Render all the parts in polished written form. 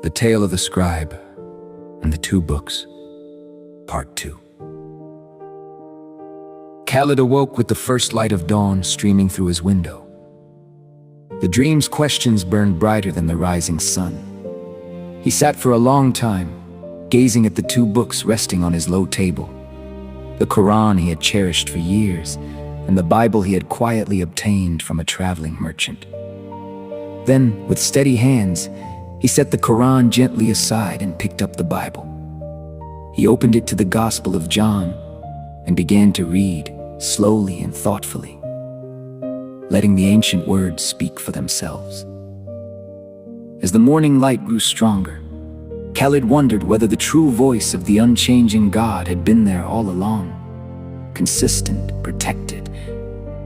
The Tale of the Scribe and the Two Books, Part 2. Khalid awoke with the first light of dawn streaming through his window. The dream's questions burned brighter than the rising sun. He sat for a long time, gazing at the two books resting on his low table. The Quran he had cherished for years, and the Bible he had quietly obtained from a traveling merchant. Then, with steady hands, he set the Quran gently aside and picked up the Bible. He opened it to the Gospel of John and began to read, slowly and thoughtfully, letting the ancient words speak for themselves. As the morning light grew stronger, Khalid wondered whether the true voice of the unchanging God had been there all along, consistent, protected,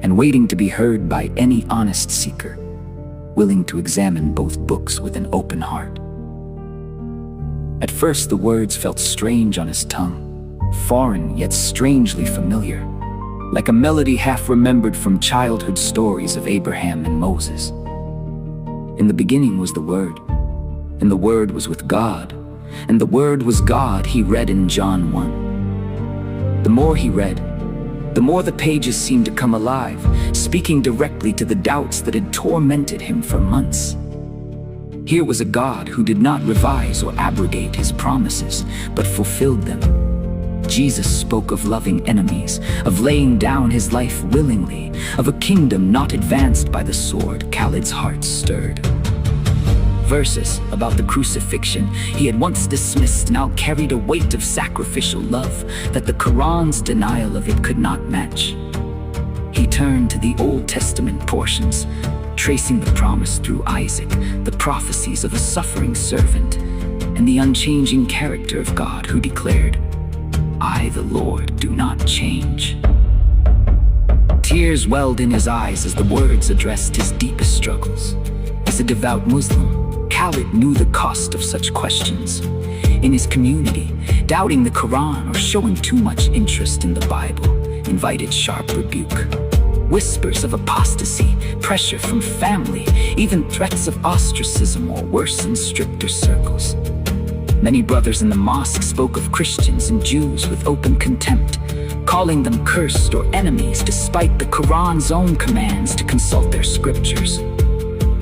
and waiting to be heard by any honest seeker, willing to examine both books with an open heart. At first the words felt strange on his tongue, foreign yet strangely familiar, like a melody half remembered from childhood stories of Abraham and Moses. In the beginning was the Word, and the Word was with God, and the Word was God, he read in John 1. The more he read, the more the pages seemed to come alive, speaking directly to the doubts that had tormented him for months. Here was a God who did not revise or abrogate his promises, but fulfilled them. Jesus spoke of loving enemies, of laying down his life willingly, of a kingdom not advanced by the sword. Khalid's heart stirred. Verses about the crucifixion he had once dismissed now carried a weight of sacrificial love that the Quran's denial of it could not match. He turned to the Old Testament portions, tracing the promise through Isaac, the prophecies of a suffering servant, and the unchanging character of God who declared, "I, the Lord, do not change." Tears welled in his eyes as the words addressed his deepest struggles. As a devout Muslim, Khalid knew the cost of such questions. In his community, doubting the Quran or showing too much interest in the Bible invited sharp rebuke. Whispers of apostasy, pressure from family, even threats of ostracism or worse in stricter circles. Many brothers in the mosque spoke of Christians and Jews with open contempt, calling them cursed or enemies despite the Quran's own commands to consult their scriptures.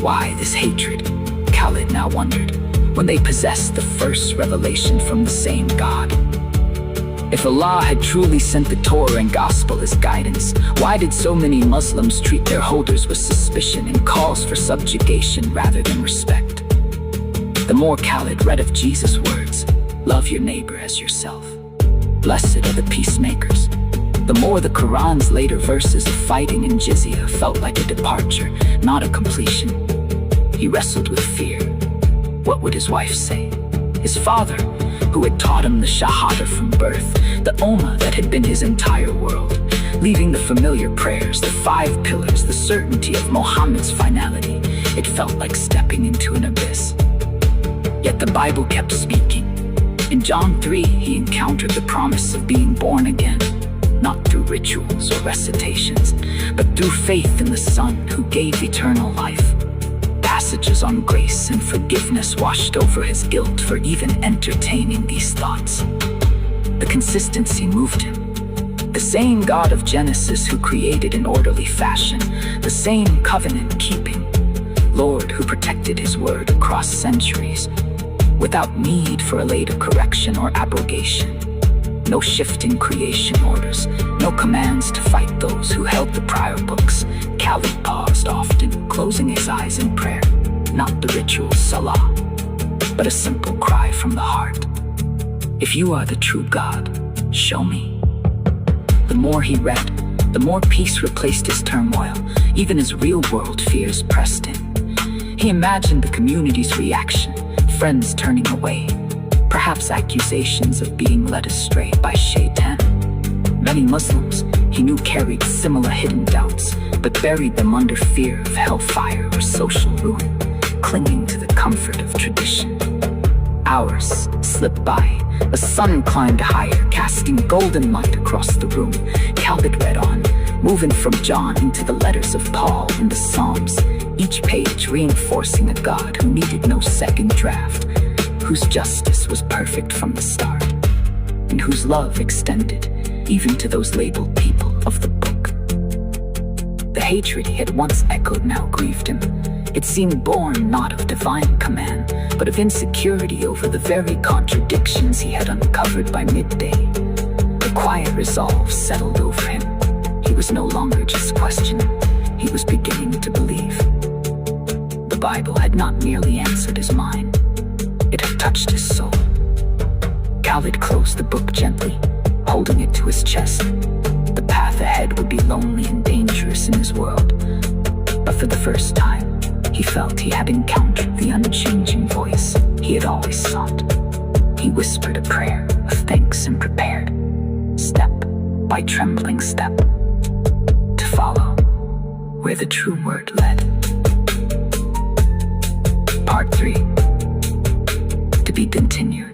Why this hatred? Khalid now wondered, when they possessed the first revelation from the same God. If Allah had truly sent the Torah and Gospel as guidance, why did so many Muslims treat their holders with suspicion and calls for subjugation rather than respect? The more Khalid read of Jesus' words, "Love your neighbor as yourself. Blessed are the peacemakers," the more the Quran's later verses of fighting and jizya felt like a departure, not a completion. He wrestled with fear. What would his wife say? His father, who had taught him the Shahada from birth, the Ummah that had been his entire world, leaving the familiar prayers, the 5 pillars, the certainty of Muhammad's finality. It felt like stepping into an abyss. Yet the Bible kept speaking. In John 3, he encountered the promise of being born again, not through rituals or recitations, but through faith in the Son who gave eternal life. Passages on grace and forgiveness washed over his guilt for even entertaining these thoughts. The consistency moved him. The same God of Genesis who created in orderly fashion, the same covenant-keeping Lord who protected his word across centuries, without need for a later correction or abrogation. No shifting creation orders, no commands to fight those who held the prior books. Khalid paused often, closing his eyes in prayer. Not the ritual salah, but a simple cry from the heart. If you are the true God, show me. The more he read, the more peace replaced his turmoil, even as real-world fears pressed in. He imagined the community's reaction, friends turning away, perhaps accusations of being led astray by Shaitan. Many Muslims he knew carried similar hidden doubts, but buried them under fear of hellfire or social ruin, clinging to the comfort of tradition. Hours slipped by. The sun climbed higher, casting golden light across the room. Khalid read on, moving from John into the letters of Paul and the Psalms, each page reinforcing a God who needed no second draft. whose justice was perfect from the start, and whose love extended even to those labeled people of the book. The hatred he had once echoed now grieved him. It seemed born not of divine command, but of insecurity over the very contradictions he had uncovered by midday. A quiet resolve settled over him. He was no longer just questioning, he was beginning to believe. The Bible had not merely answered his mind, it had touched his soul. Khalid closed the book gently, holding it to his chest. The path ahead would be lonely and dangerous in his world, but for the first time, he felt he had encountered the unchanging voice he had always sought. He whispered a prayer of thanks and prepared, step by trembling step, to follow where the true word led. Part 3, to be continued.